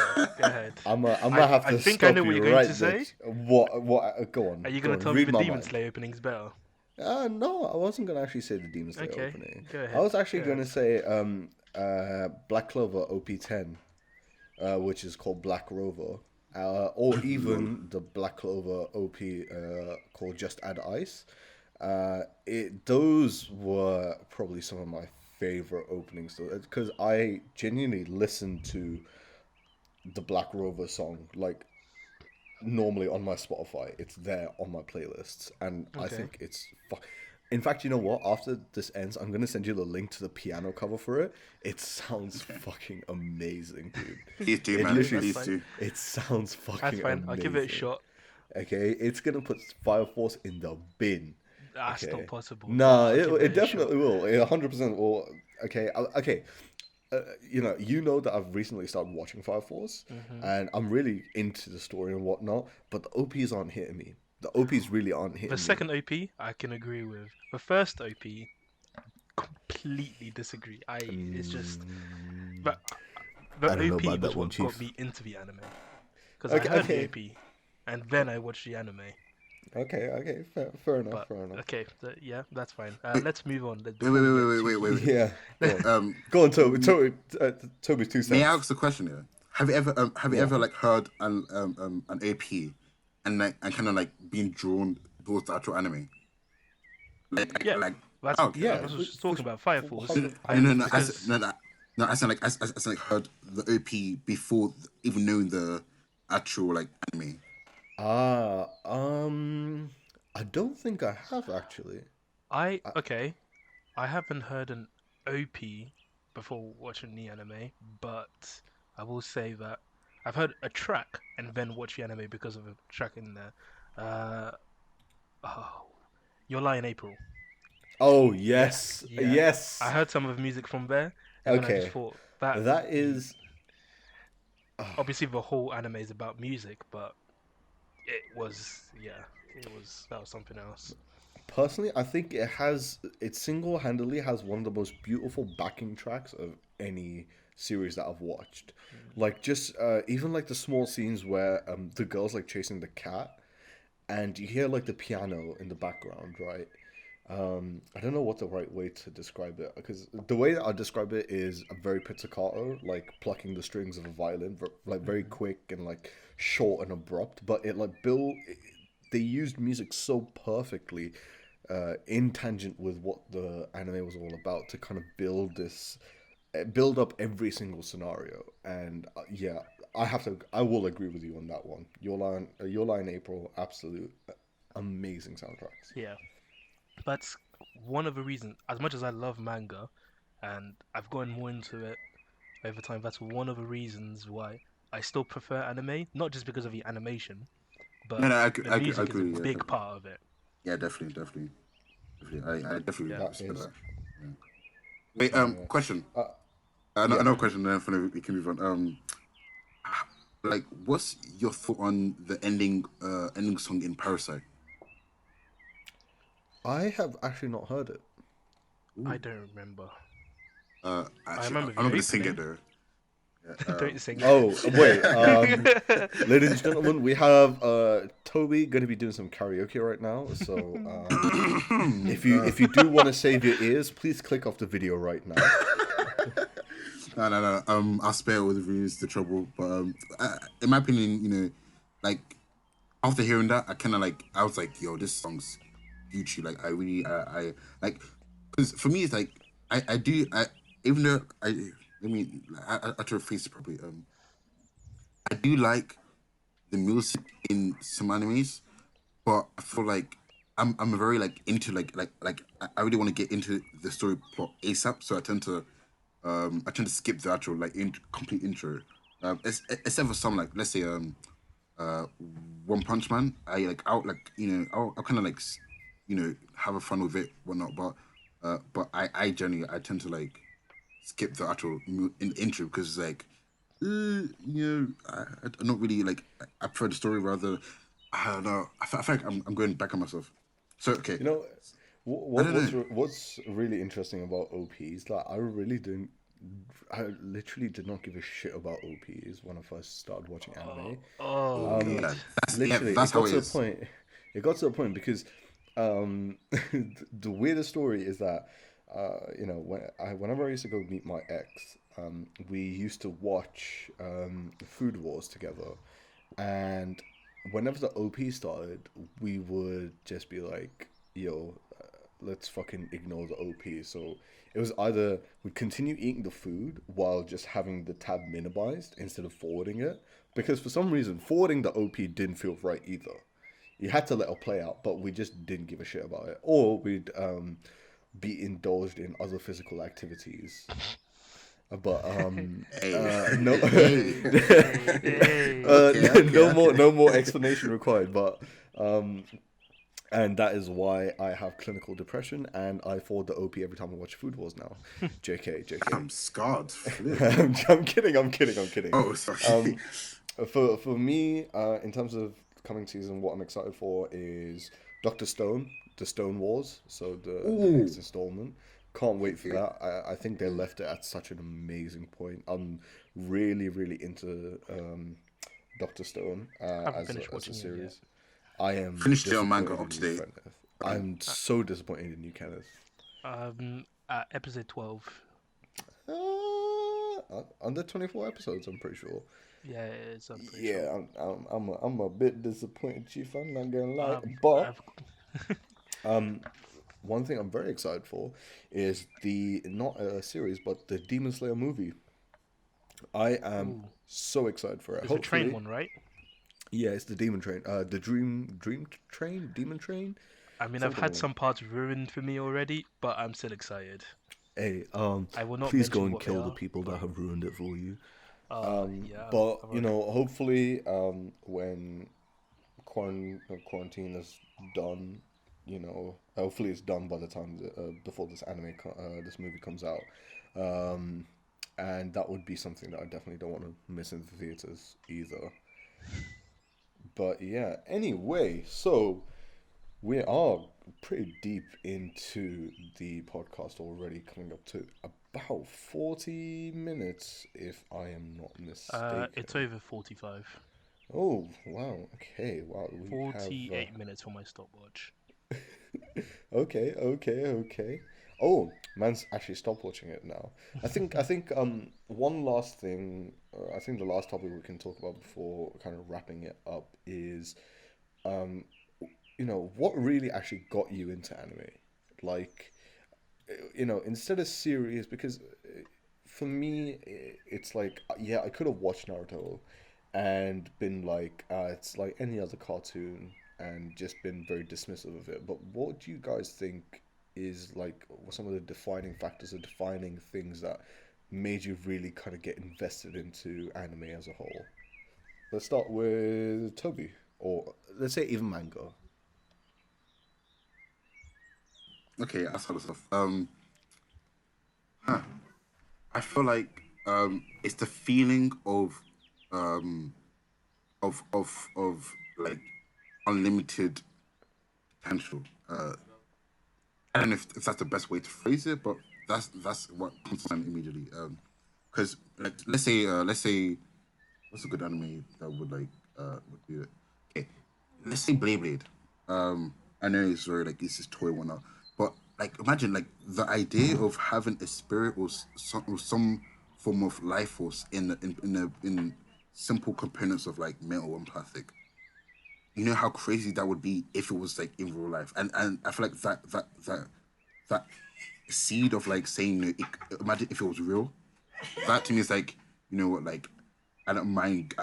Okay, go ahead. I'm gonna have I to think I stop know what you you're going to right there. say. What? Go Are on, you go gonna on. tell me Read the my Demon mind. Slayer opening's better? No, I wasn't gonna actually say the Demon Slayer Okay, opening. go I ahead. was actually Go gonna ahead. say Black Clover OP10, which is called Black Rover, or Lol. even the Black Clover OP called Just Add Ice. Those were probably some of my favorite openings because I genuinely listened to the Black Rover song like normally on my Spotify. It's there on my playlists, and I Okay. think it's. In fact, you know what? After this ends, I'm gonna send you the link to the piano cover for it. It sounds fucking amazing, dude. Please do, It man. Okay, literally, that's Please fine. do. it sounds That's fucking fine. I'll give it a amazing. shot. Okay, it's gonna put Fire Force in the bin. That's not Okay, possible, but nah, I'll give it it a shot. definitely will. It 100% will. Okay, okay. You know that I've recently started watching Fire Force, Hmm. and I'm really into the story and whatnot. But the OPs aren't hitting me. The OPs really aren't The hitting me. second OP, I can agree with. The first OP, completely disagree. It's just Mm, the I don't know OP about was that one, what got Chief. me into the anime because I Okay, heard the okay, OP and then I watched the anime. okay. Fair enough. But Fair enough. okay, yeah, that's fine. Wait, Let's move on wait, before we get too wait. heated. Yeah, go on. Um, Go on, Toby. m- Toby's two may I cents. ask a question here? Have you Yeah. ever like heard an AP and kind of like being drawn towards the actual anime? Yeah, Like that's oh, I okay. Yeah, was just for, talking about Fire for Force. hundred, No, I no, hundred no. percent. because No, I like heard the OP before even knowing the actual like anime. Ah, I don't think I have actually. okay, I haven't heard an OP before watching the anime, but I will say that I've heard a track and then watch the anime because of a track in there. Uh, oh, Your Lie in April. Oh Yeah, yes, yeah. I yes. heard some of the music from there, and then I just Okay, thought that that is. obviously the whole anime is about music, but that was something else. Personally, I think it single-handedly has one of the most beautiful backing tracks of any series that I've watched. Like just even like the small scenes where the girl's like chasing the cat, and you hear like the piano in the background, right? I don't know what the right way to describe it, because the way that I describe it is a very pizzicato, like plucking the strings of a violin, like very quick and like short and abrupt. But it like they used music so perfectly, in tangent with what the anime was all about, to kind of build up every single scenario. And yeah, I will agree with you on that one. Your Line April, absolute amazing soundtracks. Yeah, that's one of the reasons. As much as I love manga, and I've gotten more into it over time, that's one of the reasons why I still prefer anime. Not just because of the animation, No, but no, the I music is a agree. Yeah, big part of it. yeah, definitely. I definitely Yeah. That respect is that. Yeah. Wait, uh, question. uh yeah. Another question, then we can move on. Like, what's your thought on the ending song in Parasite? I have actually not heard it. I Ooh. don't remember. I Actually, remember I'm the not gonna sing it opening. though. Don't sing Oh wait, it. ladies and gentlemen, we have Toby going to be doing some karaoke right now. So if you do want to save your ears, please click off the video right now. No. I'll spare all the views the trouble. But in my opinion, like after hearing that, I was like, yo, this song's Gucci. Like, I really, I like, because for me, it's like, I do, even though I try to face it properly. I do like the music in some animes, but I feel like I'm very like into I really want to get into the story plot ASAP, so I tend to skip the actual complete intro. Except for some, like, let's say uh One Punch Man. I'll kind of have a fun with it, whatnot. But I generally I tend to like skip the actual intro, because it's like, I'm not really like, I prefer the story rather. I don't know. I feel like I'm going back on myself. So okay, You know, I don't know. what's really interesting about OPs? Like, I literally did not give a shit about OPs when I first started watching anime. Oh Oh god. yeah, Literally, that's it how got it to a is. point. It got to a point because the weirdest story is that whenever I used to go meet my ex, we used to watch Food Wars together, and whenever the OP started, we would just be like, "Yo, let's fucking ignore the OP." So it was either we'd continue eating the food while just having the tab minimized instead of forwarding it, because for some reason forwarding the OP didn't feel right either. You had to let it play out, but we just didn't give a shit about it. Or we'd be indulged in other physical activities. But Hey, no, hey. Hey. no more explanation required. But and that is why I have clinical depression, and I forward the OP every time I watch Food Wars now. JK. I'm scarred. Flip. I'm kidding. I'm kidding. Oh, sorry. For me, in terms of coming season, what I'm excited for is Doctor Stone, the Stone Wars. So the next Ooh. installment. Can't wait for Okay. that. I think they left it at such an amazing point. I'm really into Doctor Stone I haven't as finished a watching it yet. series. I am Finished your manga disappointed up in to you, date. Kenneth. I'm so disappointed in you, Kenneth. At episode 12. Under 24 episodes, I'm pretty sure. Yeah, it's I'm pretty sure. Yeah, I'm a bit disappointed, Chief. I'm not gonna lie, but I've one thing I'm very excited for is the not a series, but the Demon Slayer movie. I am Ooh, so excited for it. it's a train Hopefully, one, right? yeah, it's the Demon Train. The Dream Train, Demon Train, I mean, I've something had along. some parts ruined for me already, but I'm still excited. Hey, I will not please go mention and what they kill the are, people that but have ruined it for you. Yeah, But I've you heard of know, hopefully, when quarantine is done, you know, hopefully it's done by the time before this movie comes out, um, and that would be something that I definitely don't want to miss in the theaters either. But yeah, anyway, so we are pretty deep into the podcast already, coming up to about 40 minutes, if I am not It's mistaken. over 45. Oh, wow. Okay, wow. We have 48 minutes for my stopwatch. okay. Oh, man's actually stopped watching it now. I think one last thing, I think the last topic we can talk about before kind of wrapping it up is um you know, what really actually got you into anime? Like, you know, instead of series, because for me, it's like, yeah, I could have watched Naruto and been like, it's like any other cartoon and just been very dismissive of it. But what do you guys think is like some of the defining factors or defining things that made you really kind of get invested into anime as a whole? Let's start with Toby, or let's say even manga. Okay, that's other stuff. Huh. I feel like it's the feeling um of like unlimited potential. I don't know if that's the best way to phrase it, but that's what comes to mind immediately. Because like let's say what's a good anime that would do it? Okay, let's say Beyblade. I know it's very like it's this toy whatnot, but like imagine like the idea of having a spirit or some form of life force in simple components of like metal and plastic. You know how crazy that would be if it was like in real life, and I feel like that seed of like saying, imagine if it was real. That to me is like, you know what, like I don't mind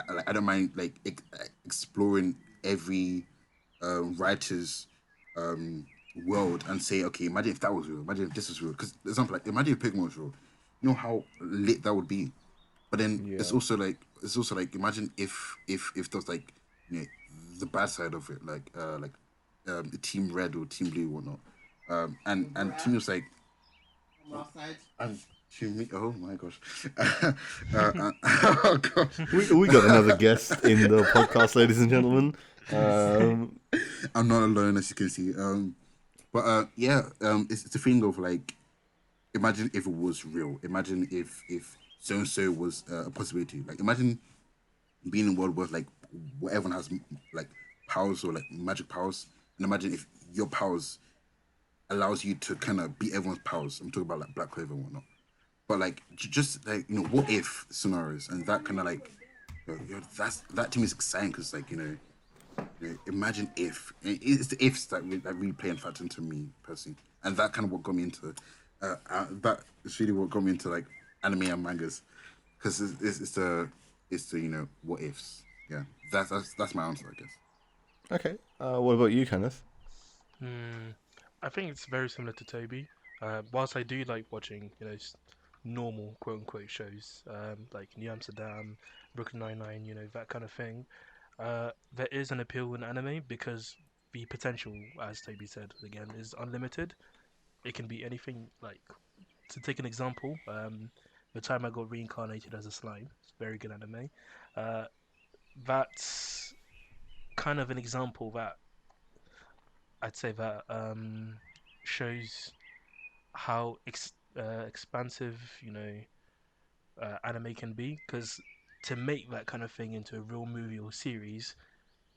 like exploring every writer's um, world and say, okay, imagine if that was real. Imagine if this was real. Because, for example, like imagine if Pokemon was real. You know how lit that would be. But then Yeah. it's also like imagine if there's like you know the bad side of it, the Team Red or Team Blue or whatnot. And Team was like and Team me. Oh my gosh. Oh gosh. We got another guest in the podcast, ladies and gentlemen. Um, I'm not alone, as you can see. But yeah, it's a thing of like, imagine if it was real. Imagine if so and so was a possibility. Like, imagine being in a world where like where everyone has like powers or like magic powers, and imagine if your powers allows you to kind of beat everyone's powers. I'm talking about like Black Clover and whatnot. But like, just like what if scenarios and that kind of like, that to me is exciting because like imagine if it's the ifs that really play and factor into me personally, and that kind of what got me into that is really what got me into like anime and mangas because it's the what ifs. Yeah, that's my answer, I guess. okay. What about you, Kenneth? Hmm. I think it's very similar to Toby. Whilst I do like watching, normal quote unquote shows, like New Amsterdam, Brooklyn Nine-Nine, that kind of thing. There is an appeal in anime because the potential, as Toby said again, is unlimited. It can be anything. Like, to take an example, the time I got reincarnated as a slime, it's a very good anime. Uh, that's kind of an example that I'd say that shows how expansive anime can be. Because to make that kind of thing into a real movie or series,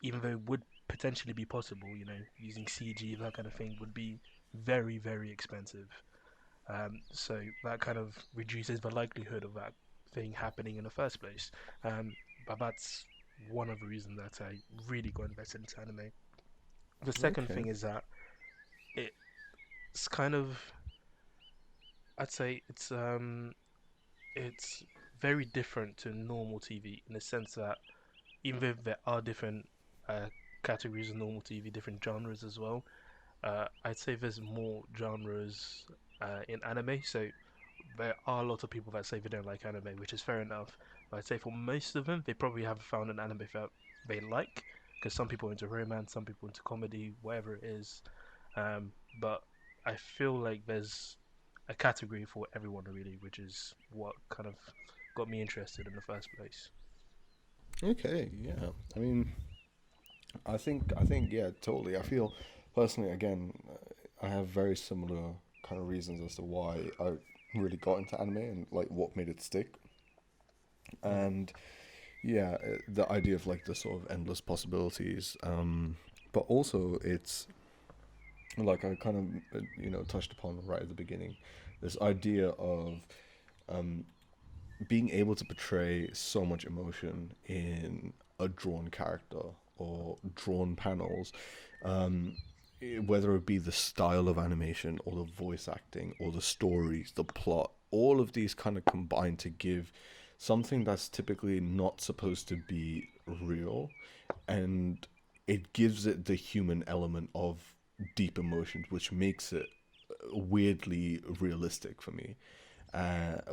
even though it would potentially be possible, using CG, that kind of thing would be very, very expensive. So that kind of reduces the likelihood of that thing happening in the first place. Um, but that's one of the reasons that I really got invested into anime. The second Okay. thing is that it's kind of, I'd say it's very different to normal TV in the sense that even though there are different uh, categories of normal TV, different genres as well, I'd say there's more genres in anime. So there are a lot of people that say they don't like anime, which is fair enough. I'd say for most of them, they probably haven't found an anime that they like, because some people are into romance, some people into comedy, whatever it is. But I feel like there's a category for everyone really, which is what kind of got me interested in the first place. Okay, yeah. I mean, yeah, totally. I feel personally, again, I have very similar kind of reasons as to why I really got into anime and like what made it stick. And yeah, the idea of like the sort of endless possibilities. But also it's like I kind of touched upon right at the beginning, this idea of being able to portray so much emotion in a drawn character or drawn panels, whether it be the style of animation or the voice acting or the stories, the plot, all of these kind of combine to give something that's typically not supposed to be real, and it gives it the human element of deep emotions, which makes it weirdly realistic for me.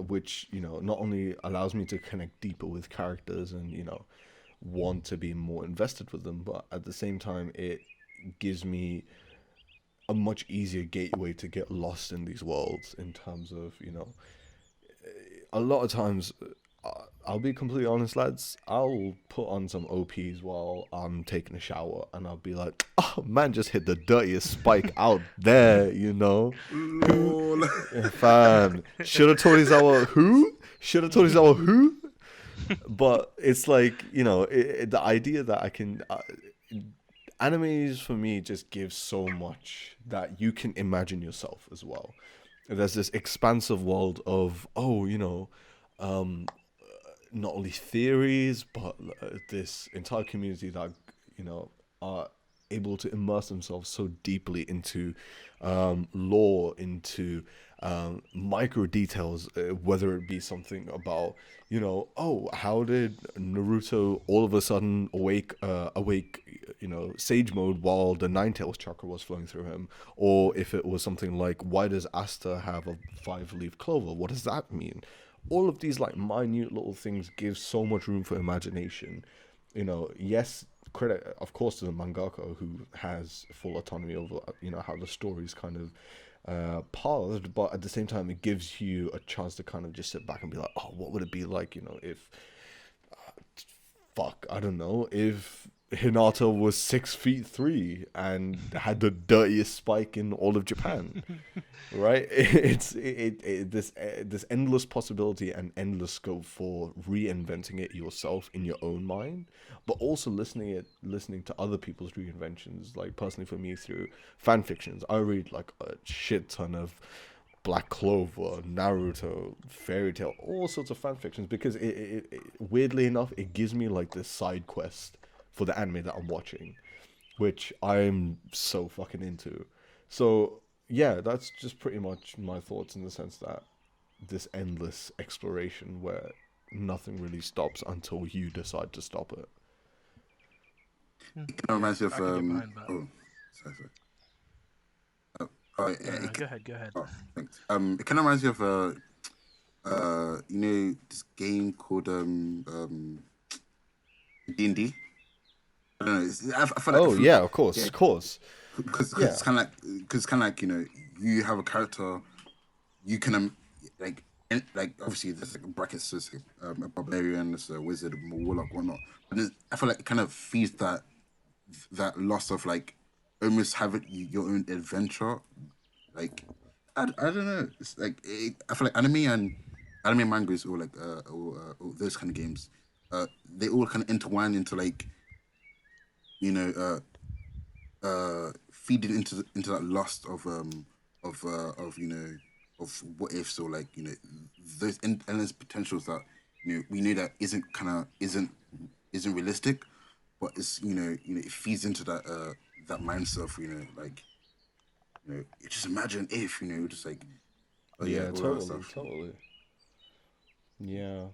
Which not only allows me to connect deeper with characters and want to be more invested with them, but at the same time it gives me a much easier gateway to get lost in these worlds in terms of a lot of times, I'll be completely honest, lads. I'll put on some OPs while I'm taking a shower, and I'll be like, "Oh man, just hit the dirtiest spike out there." Who, Lol. fam? Should have told his our who? Should have told his our who? But it's like the idea that I can. Animes for me just give so much that you can imagine yourself as well. There's this expansive world of not only theories but this entire community that are able to immerse themselves so deeply into lore, into micro details, whether it be something about how did Naruto all of a sudden awake sage mode while the Nine Tails chakra was flowing through him, or if it was something like, why does Asta have a 5-leaf clover, what does that mean? All of these like minute little things give so much room for imagination. Yes, credit of course to the mangaka who has full autonomy over how the story's kind of paused, but at the same time it gives you a chance to kind of just sit back and be like, oh, what would it be like if I don't know, if Hinata was 6'3" and had the dirtiest spike in all of Japan, right? This endless possibility and endless scope for reinventing it yourself in your own mind, but also listening to other people's reinventions. Like personally for me, through fan fictions, I read like a shit ton of Black Clover, Naruto, Fairy Tail, all sorts of fan fictions, because it weirdly enough it gives me like this side quest for the anime that I'm watching, which I'm so fucking into. So yeah, that's just pretty much my thoughts, in the sense that this endless exploration where nothing really stops until you decide to stop it. It kind of reminds me of I can get behind that. oh, sorry. Oh, No, go ahead, go ahead. oh, thanks. It kind of reminds me of this game called D&D. I don't know. I feel like Oh yeah, of course, yeah, of course. because Yeah. it's kind of like you have a character, you can like like obviously there's like brackets, so it's a barbarian, there's a wizard, a warlock, whatnot. But then I feel like it kind of feeds that loss of like almost having your own adventure. Like I don't know. It's like I feel like anime mangas or like or those kind of games, they all kind of intertwine into like you know feeding into that lust of of what ifs, or like those endless potentials that we know that isn't realistic, but it's it feeds into that mindset of like you just imagine if just like Yeah, all that totally, stuff. totally. Yeah.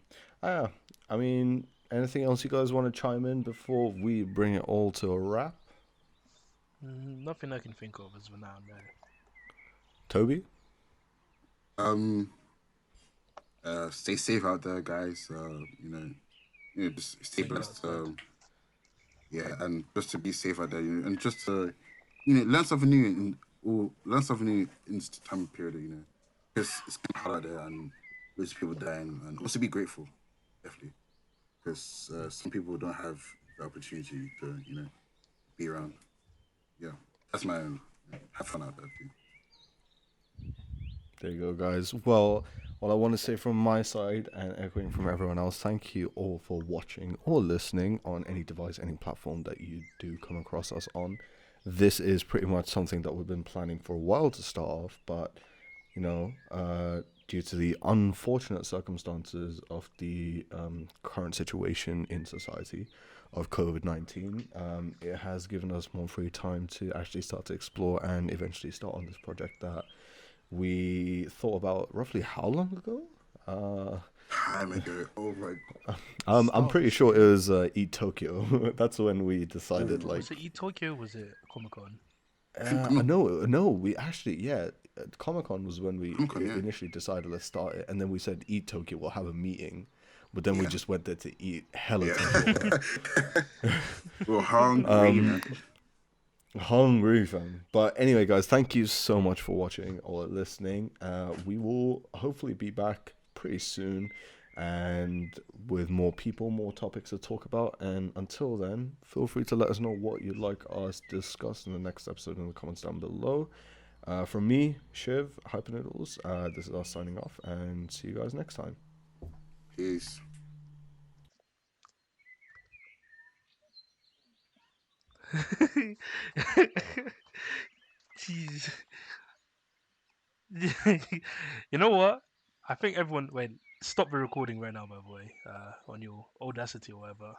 Ah, I mean, anything else you guys want to chime in before we bring it all to a wrap? Nothing I can think of as of now, no. Toby? Um, Stay safe out there, guys. Just stay Stay blessed. outside. Yeah, and just to be safe out there, and just to, learn something new or learn something new in this time period, because it's kind of hard out there and there's people dying, and also be grateful, definitely, because some people don't have the opportunity to, be around. Yeah, that's my own. Have fun out there, too. There you go, guys. Well, what I want to say from my side and echoing from everyone else, thank you all for watching or listening on any device, any platform that you do come across us on. This is pretty much something that we've been planning for a while to start off, but due to the unfortunate circumstances of the current situation in society of COVID-19, it has given us more free time to actually start to explore and eventually start on this project that we thought about roughly how long ago? Time ago. Oh my. I'm pretty Stars. sure it was Eat Tokyo. That's when we decided, Oh. Was it E Tokyo? Was it Comic Con? no, we actually, yeah, Comic Con was when we Comic-Con, yeah. initially decided let's start it, and then we said Eat Tokyo, we'll have a meeting, but then we Yeah. just went there to eat hella Yeah. Tokyo. We're hungry, man. Hungry, fam. But anyway, guys, thank you so much for watching or listening. We will hopefully be back pretty soon and with more people, more topics to talk about. And until then, feel free to let us know what you'd like us to discuss in the next episode in the comments down below. From me, Shiv, HyperNoodlez, this is us signing off, and see you guys next time. Peace. Jeez. You know what? I think everyone wait. Stop the recording right now, by the way. On your Audacity or whatever.